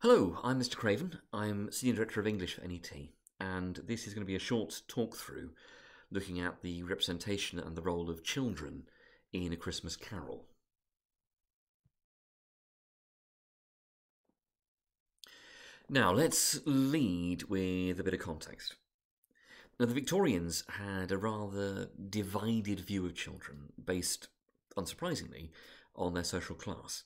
Hello, I'm Mr. Craven. I'm Senior Director of English for NET, and this is going to be a short talk through looking at the representation and the role of children in A Christmas Carol. Now, let's lead with a bit of context. Now, the Victorians had a rather divided view of children based, unsurprisingly, on their social class.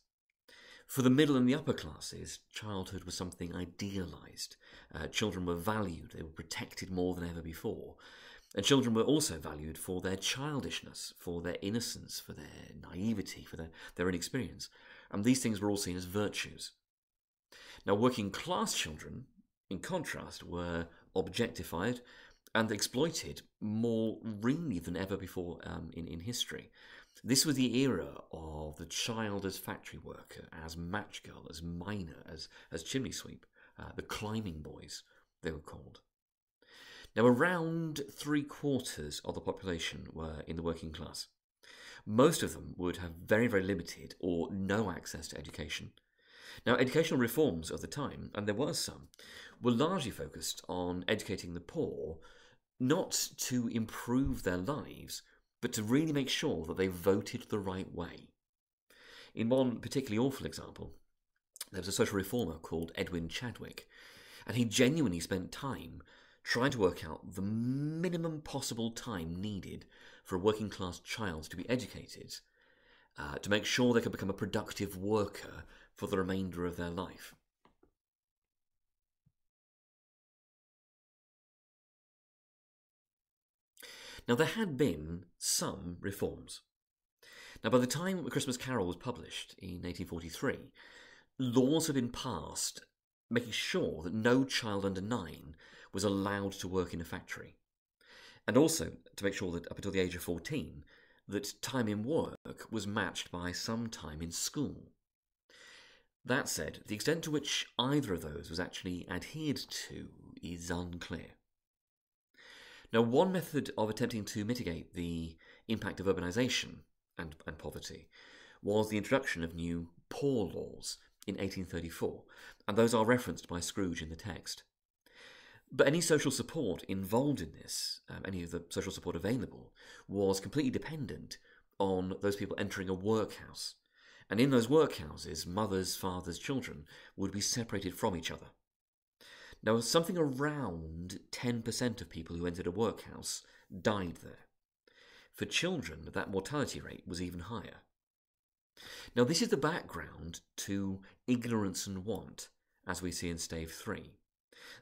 For the middle and the upper classes, childhood was something idealised. Children were valued, they were protected more than ever before. And children were also valued for their childishness, for their innocence, for their naivety, for their inexperience. And these things were all seen as virtues. Now, working class children, in contrast, were objectified and exploited more really than ever before in history. This was the era of the child as factory worker, as match girl, as miner, as chimney sweep, the climbing boys, they were called. Now, around 3/4 of the population were in the working class. Most of them would have very, very limited or no access to education. Now, educational reforms of the time, and there were some, were largely focused on educating the poor, not to improve their lives, but to really make sure that they voted the right way. In one particularly awful example, there was a social reformer called Edwin Chadwick, and he genuinely spent time trying to work out the minimum possible time needed for a working class child to be educated, to make sure they could become a productive worker for the remainder of their life. Now, there had been some reforms. Now, by the time A Christmas Carol was published in 1843, laws had been passed making sure that no child under 9 was allowed to work in a factory. And also to make sure that up until the age of 14, that time in work was matched by some time in school. That said, the extent to which either of those was actually adhered to is unclear. Now, one method of attempting to mitigate the impact of urbanisation and poverty was the introduction of new poor laws in 1834, and those are referenced by Scrooge in the text. But any social support involved in this, any of the social support available, was completely dependent on those people entering a workhouse. And in those workhouses, mothers, fathers, children would be separated from each other. Now, something around 10% of people who entered a workhouse died there. For children, that mortality rate was even higher. Now, this is the background to ignorance and want, as we see in Stave 3.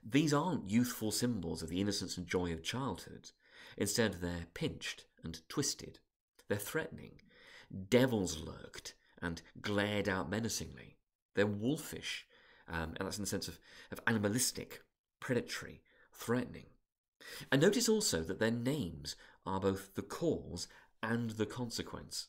These aren't youthful symbols of the innocence and joy of childhood. Instead, they're pinched and twisted. They're threatening. Devils lurked and glared out menacingly. They're wolfish. And that's in the sense of animalistic, predatory, threatening. And notice also that their names are both the cause and the consequence.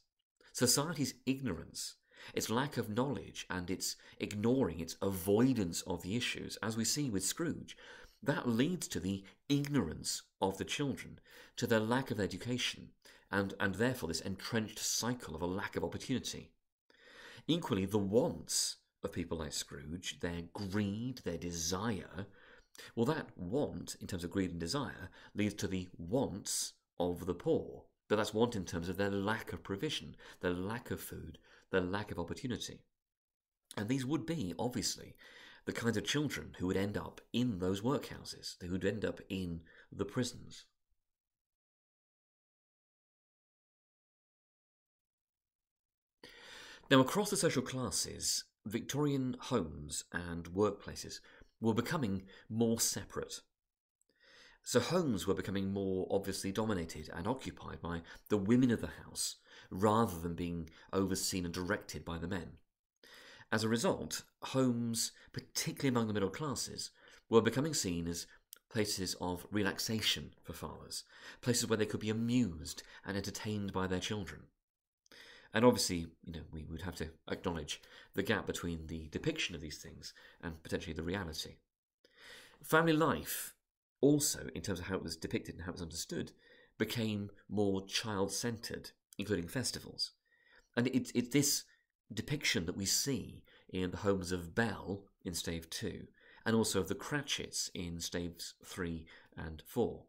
Society's ignorance, its lack of knowledge, and its ignoring, its avoidance of the issues, as we see with Scrooge, that leads to the ignorance of the children, to their lack of education, and therefore this entrenched cycle of a lack of opportunity. Equally, the wants of people like Scrooge, their greed, their desire, well, that want, in terms of greed and desire, leads to the wants of the poor. But that's want in terms of their lack of provision, their lack of food, their lack of opportunity. And these would be, obviously, the kinds of children who would end up in those workhouses, who would end up in the prisons. Now, across the social classes, Victorian homes and workplaces were becoming more separate. So homes were becoming more obviously dominated and occupied by the women of the house, rather than being overseen and directed by the men. As a result, homes, particularly among the middle classes, were becoming seen as places of relaxation for fathers, places where they could be amused and entertained by their children. And obviously, we would have to acknowledge the gap between the depiction of these things and potentially the reality. Family life, also, in terms of how it was depicted and how it was understood, became more child-centred, including festivals. And it's this depiction that we see in the homes of Belle in stave 2, and also of the Cratchits in staves 3 and 4.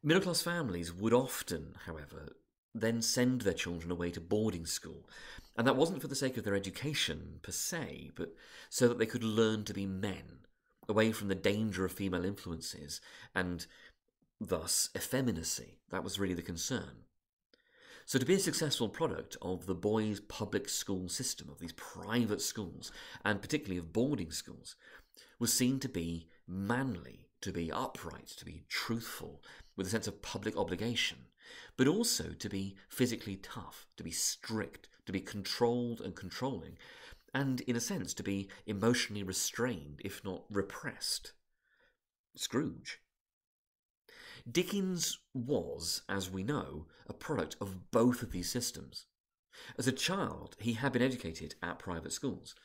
Middle-class families would often, however, then send their children away to boarding school, and that wasn't for the sake of their education per se, but so that they could learn to be men, away from the danger of female influences, and thus effeminacy. That was really the concern. So to be a successful product of the boys' public school system, of these private schools, and particularly of boarding schools, was seen to be manly, to be upright, to be truthful, with a sense of public obligation, but also to be physically tough, to be strict, to be controlled and controlling, and, in a sense, to be emotionally restrained, if not repressed. Scrooge. Dickens was, as we know, a product of both of these systems. As a child, he had been educated at private schools,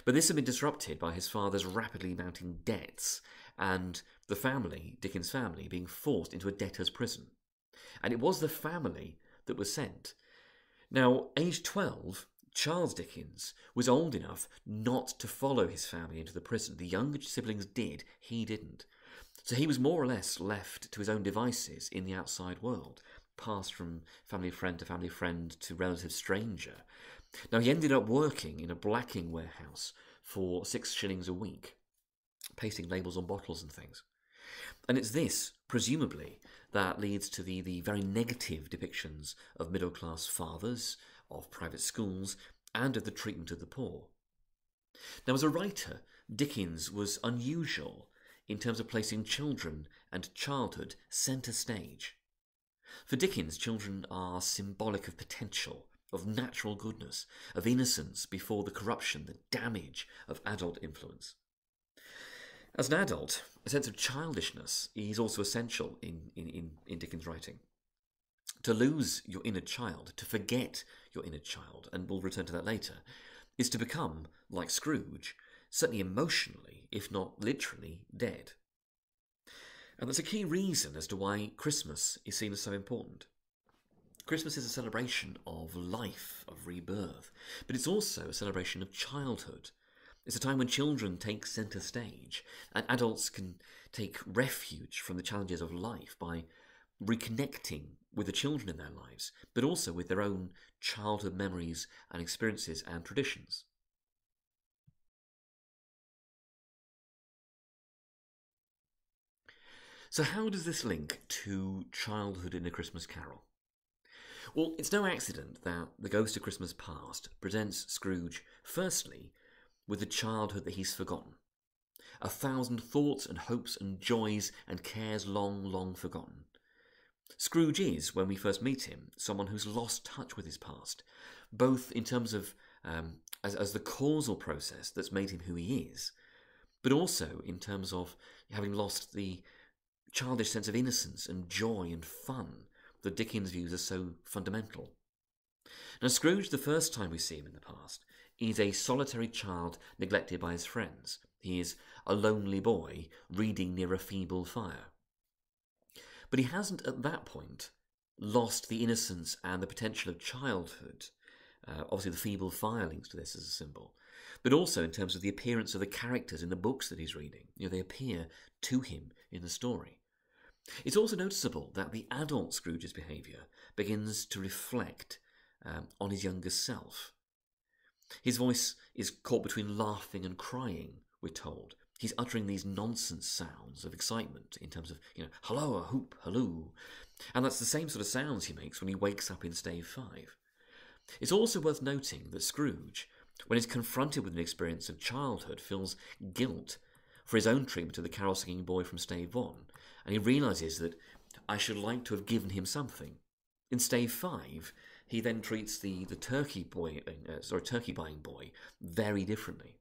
but this had been disrupted by his father's rapidly mounting debts and the family, Dickens' family, being forced into a debtor's prison. And it was the family that was sent. Now, aged 12, Charles Dickens was old enough not to follow his family into the prison. The younger siblings did, he didn't. So he was more or less left to his own devices in the outside world, passed from family friend to relative stranger. Now, he ended up working in a blacking warehouse for 6 shillings a week, pasting labels on bottles and things. And it's this, presumably, that leads to the very negative depictions of middle-class fathers, of private schools, and of the treatment of the poor. Now, as a writer, Dickens was unusual in terms of placing children and childhood centre stage. For Dickens, children are symbolic of potential, of natural goodness, of innocence before the corruption, the damage of adult influence. As an adult, a sense of childishness is also essential in Dickens' writing. To lose your inner child, to forget your inner child, and we'll return to that later, is to become, like Scrooge, certainly emotionally, if not literally, dead. And that's a key reason as to why Christmas is seen as so important. Christmas is a celebration of life, of rebirth, but it's also a celebration of childhood. It's a time when children take centre stage, and adults can take refuge from the challenges of life by reconnecting with the children in their lives, but also with their own childhood memories and experiences and traditions. So how does this link to childhood in A Christmas Carol? Well, it's no accident that The Ghost of Christmas Past presents Scrooge, firstly, with the childhood that he's forgotten. 1,000 thoughts and hopes and joys and cares long, long forgotten. Scrooge is, when we first meet him, someone who's lost touch with his past, both in terms of as the causal process that's made him who he is, but also in terms of having lost the childish sense of innocence and joy and fun that Dickens views as so fundamental. Now, Scrooge, the first time we see him in the past, is a solitary child neglected by his friends. He is a lonely boy reading near a feeble fire. But he hasn't at that point lost the innocence and the potential of childhood. Obviously the feeble fire links to this as a symbol, but also in terms of the appearance of the characters in the books that he's reading. They appear to him in the story. It's also noticeable that the adult Scrooge's behaviour begins to reflect on his younger self. His voice is caught between laughing and crying, we're told. He's uttering these nonsense sounds of excitement in terms of, hello, a hoop, halloo. And that's the same sort of sounds he makes when he wakes up in stave 5. It's also worth noting that Scrooge, when he's confronted with an experience of childhood, feels guilt for his own treatment of the carol-singing boy from stave 1, and he realises that I should like to have given him something. In stave 5, he then treats the turkey buying boy very differently.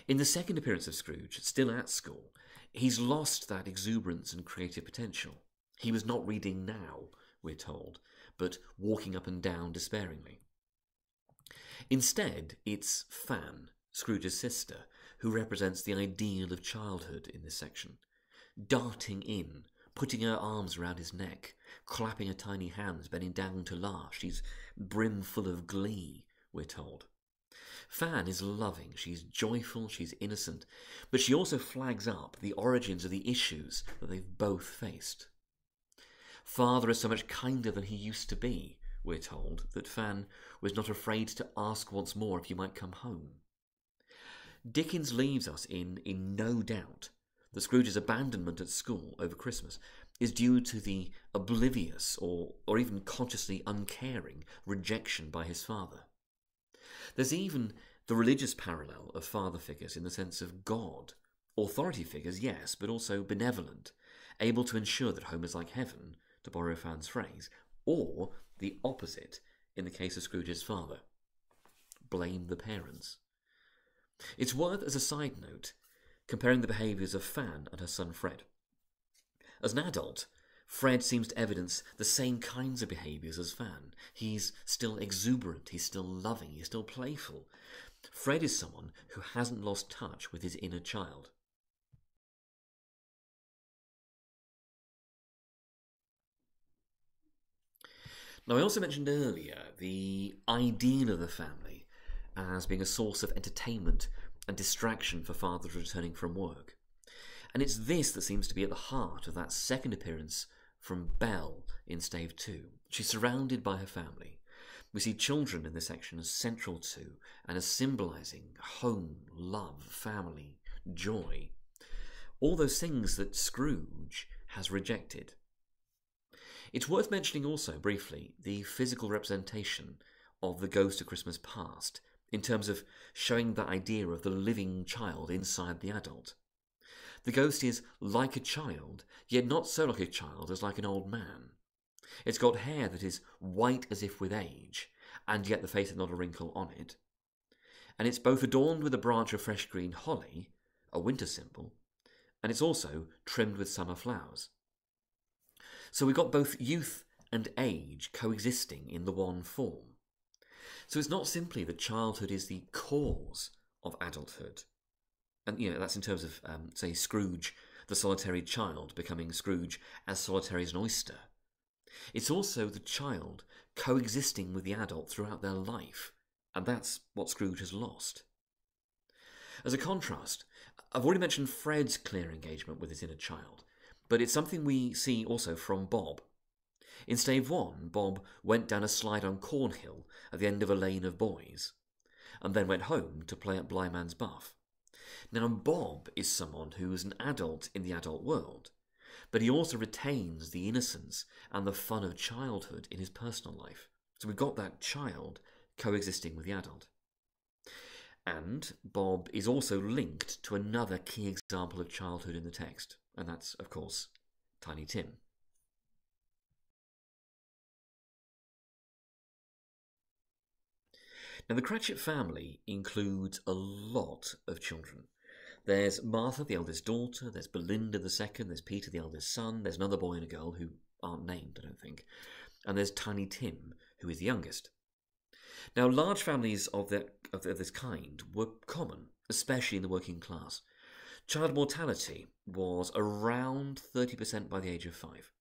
In the second appearance of Scrooge, still at school, he's lost that exuberance and creative potential. He was not reading now, we're told, but walking up and down despairingly. Instead, it's Fan, Scrooge's sister, who represents the ideal of childhood in this section. Darting in, putting her arms around his neck, clapping her tiny hands, bending down to laugh. She's brimful of glee, we're told. Fan is loving, she's joyful, she's innocent, but she also flags up the origins of the issues that they've both faced. Father is so much kinder than he used to be, we're told, that Fan was not afraid to ask once more if you might come home. Dickens leaves us in no doubt that Scrooge's abandonment at school over Christmas is due to the oblivious or even consciously uncaring rejection by his father. There's even the religious parallel of father figures in the sense of God. Authority figures, yes, but also benevolent, able to ensure that home is like heaven, to borrow Fan's phrase, or the opposite in the case of Scrooge's father. Blame the parents. It's worth, as a side note, comparing the behaviours of Fan and her son Fred. As an adult, Fred seems to evidence the same kinds of behaviours as Fan. He's still exuberant, he's still loving, he's still playful. Fred is someone who hasn't lost touch with his inner child. Now, I also mentioned earlier the ideal of the family as being a source of entertainment and distraction for fathers returning from work. And it's this that seems to be at the heart of that second appearance from Belle in Stave 2. She's surrounded by her family. We see children in this section as central to and as symbolising home, love, family, joy. All those things that Scrooge has rejected. It's worth mentioning also, briefly, the physical representation of the Ghost of Christmas Past in terms of showing the idea of the living child inside the adult. The ghost is like a child, yet not so like a child as like an old man. It's got hair that is white as if with age, and yet the face has not a wrinkle on it. And it's both adorned with a branch of fresh green holly, a winter symbol, and it's also trimmed with summer flowers. So we've got both youth and age coexisting in the one form. So it's not simply that childhood is the cause of adulthood. And, that's in terms of, say, Scrooge, the solitary child, becoming Scrooge as solitary as an oyster. It's also the child coexisting with the adult throughout their life, and that's what Scrooge has lost. As a contrast, I've already mentioned Fred's clear engagement with his inner child, but it's something we see also from Bob. In Stave 1, Bob went down a slide on Cornhill at the end of a lane of boys, and then went home to play at Blyman's Buff. Now, Bob is someone who is an adult in the adult world, but he also retains the innocence and the fun of childhood in his personal life. So we've got that child coexisting with the adult. And Bob is also linked to another key example of childhood in the text, and that's, of course, Tiny Tim. Now, the Cratchit family includes a lot of children. There's Martha, the eldest daughter, there's Belinda the second, there's Peter, the eldest son, there's another boy and a girl who aren't named, I don't think, and there's Tiny Tim, who is the youngest. Now, large families of this kind were common, especially in the working class. Child mortality was around 30% by the age of 5.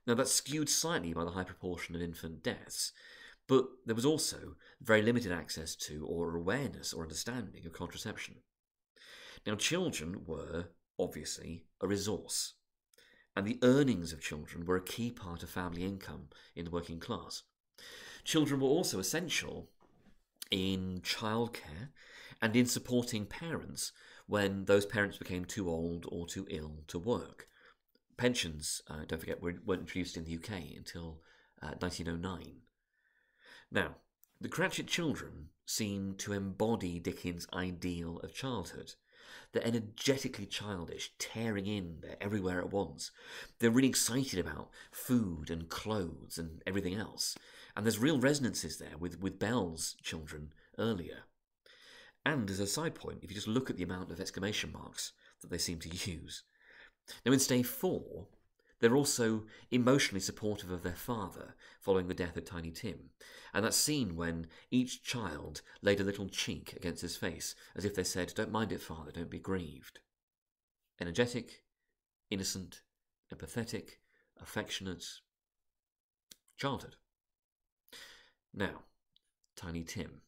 Now, that's skewed slightly by the high proportion of infant deaths, but there was also very limited access to or awareness or understanding of contraception. Now, children were, obviously, a resource, and the earnings of children were a key part of family income in the working class. Children were also essential in childcare and in supporting parents when those parents became too old or too ill to work. Pensions, don't forget, weren't introduced in the UK until 1909. Now, the Cratchit children seem to embody Dickens' ideal of childhood. They're energetically childish, tearing in there everywhere at once. They're really excited about food and clothes and everything else. And there's real resonances there with Belle's children earlier. And as a side point, if you just look at the amount of exclamation marks that they seem to use. Now in Stave 4, they're also emotionally supportive of their father following the death of Tiny Tim. And that's seen when each child laid a little cheek against his face, as if they said, "Don't mind it, father, don't be grieved." Energetic, innocent, empathetic, affectionate childhood. Now, Tiny Tim.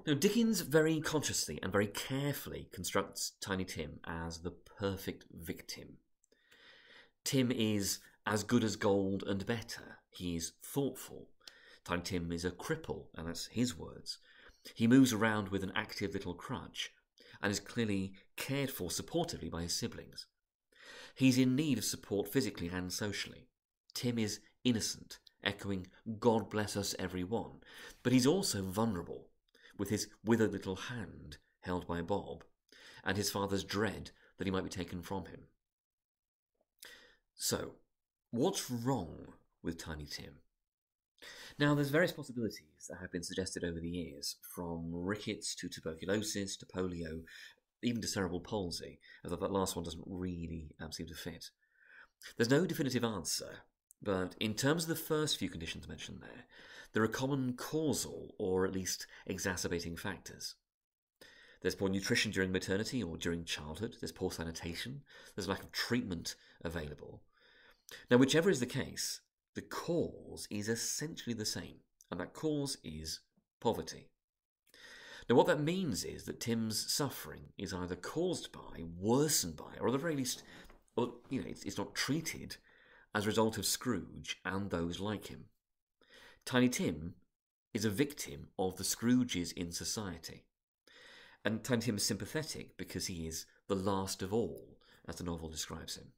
Now, Dickens very consciously and very carefully constructs Tiny Tim as the perfect victim. Tim is as good as gold and better. He's thoughtful. Tiny Tim is a cripple, and that's his words. He moves around with an active little crutch and is clearly cared for supportively by his siblings. He's in need of support physically and socially. Tim is innocent, echoing "God bless us everyone," but he's also vulnerable, with his withered little hand held by Bob, and his father's dread that he might be taken from him. So, what's wrong with Tiny Tim? Now, there's various possibilities that have been suggested over the years, from rickets to tuberculosis to polio, even to cerebral palsy, although that last one doesn't really seem to fit. There's no definitive answer, but in terms of the first few conditions mentioned there are common causal or at least exacerbating factors. There's poor nutrition during maternity or during childhood, there's poor sanitation, there's a lack of treatment available. Now, whichever is the case, the cause is essentially the same, and that cause is poverty. Now, what that means is that Tim's suffering is either caused by, worsened by, or at the very least, it's not treated as a result of Scrooge and those like him. Tiny Tim is a victim of the Scrooges in society. And Tiny Tim is sympathetic because he is the last of all, as the novel describes him.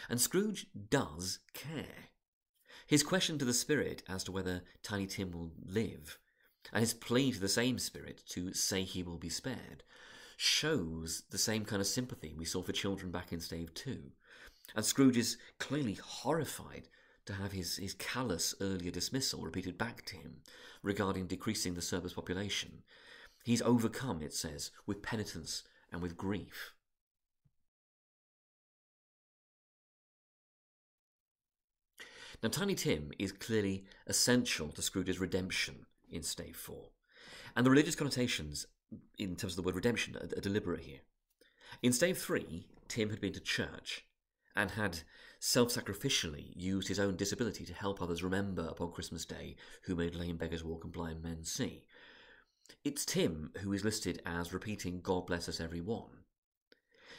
And Scrooge does care. His question to the spirit as to whether Tiny Tim will live, and his plea to the same spirit to say he will be spared, shows the same kind of sympathy we saw for children back in Stave 2. And Scrooge is clearly horrified to have his callous earlier dismissal repeated back to him regarding decreasing the surplus population. He's overcome, it says, with penitence and with grief. Now, Tiny Tim is clearly essential to Scrooge's redemption in Stave 4, and the religious connotations in terms of the word redemption are deliberate here. In Stave 3, Tim had been to church and had self-sacrificially used his own disability to help others remember upon Christmas Day who made lame beggars walk and blind men see. It's Tim who is listed as repeating "God bless us everyone."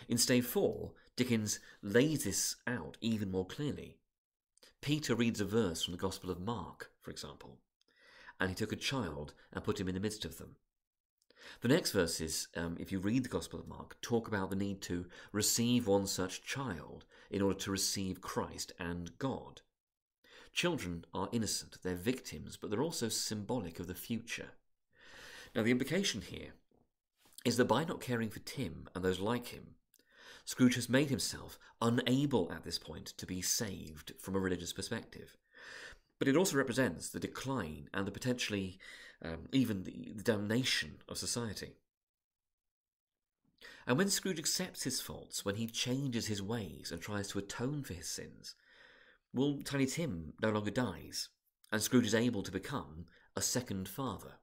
In Stave 4, Dickens lays this out even more clearly. Peter reads a verse from the Gospel of Mark, for example, and he took a child and put him in the midst of them. The next verses, if you read the Gospel of Mark, talk about the need to receive one such child in order to receive Christ and God. Children are innocent, they're victims, but they're also symbolic of the future. Now, the implication here is that by not caring for Tim and those like him, Scrooge has made himself unable at this point to be saved from a religious perspective. But it also represents the decline and the potentially even the damnation of society. And when Scrooge accepts his faults, when he changes his ways and tries to atone for his sins, well, Tiny Tim no longer dies, and Scrooge is able to become a second father.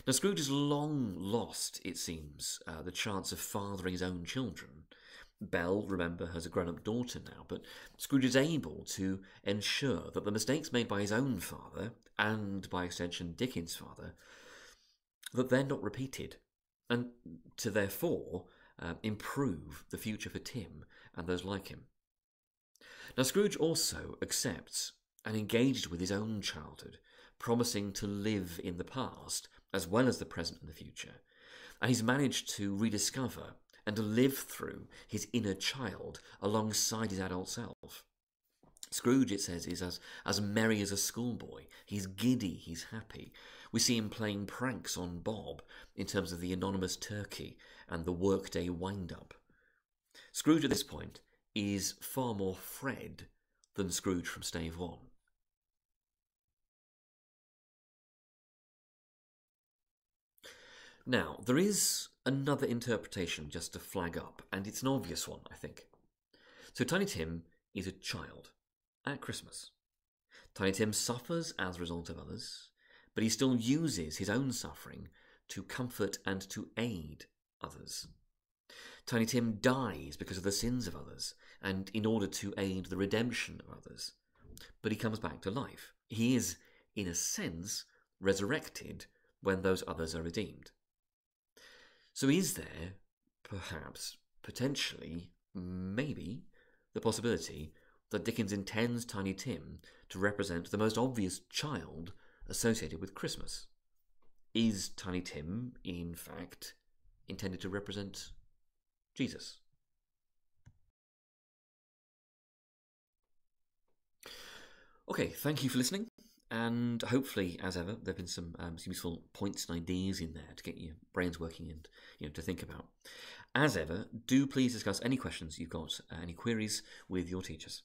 Now, Scrooge has long lost, it seems, the chance of fathering his own children. Belle, remember, has a grown-up daughter now, but Scrooge is able to ensure that the mistakes made by his own father, and by extension Dickens' father, that they're not repeated, and to therefore improve the future for Tim and those like him. Now, Scrooge also accepts and engages with his own childhood, promising to live in the past as well as the present and the future, and he's managed to rediscover and to live through his inner child alongside his adult self. Scrooge, it says, is as merry as a schoolboy. He's giddy, he's happy. We see him playing pranks on Bob in terms of the anonymous turkey and the workday wind-up. Scrooge at this point is far more Fred than Scrooge from Stave 1. Now, there is another interpretation just to flag up, and it's an obvious one, I think. So Tiny Tim is a child at Christmas. Tiny Tim suffers as a result of others, but he still uses his own suffering to comfort and to aid others. Tiny Tim dies because of the sins of others, and in order to aid the redemption of others. But he comes back to life. He is, in a sense, resurrected when those others are redeemed. So is there, perhaps, potentially, maybe, the possibility that Dickens intends Tiny Tim to represent the most obvious child associated with Christmas? Is Tiny Tim, in fact, intended to represent Jesus? Okay, thank you for listening, and hopefully, as ever, there have been some useful points and ideas in there to get your brains working and to think about. As ever, do please discuss any questions you've got, any queries with your teachers.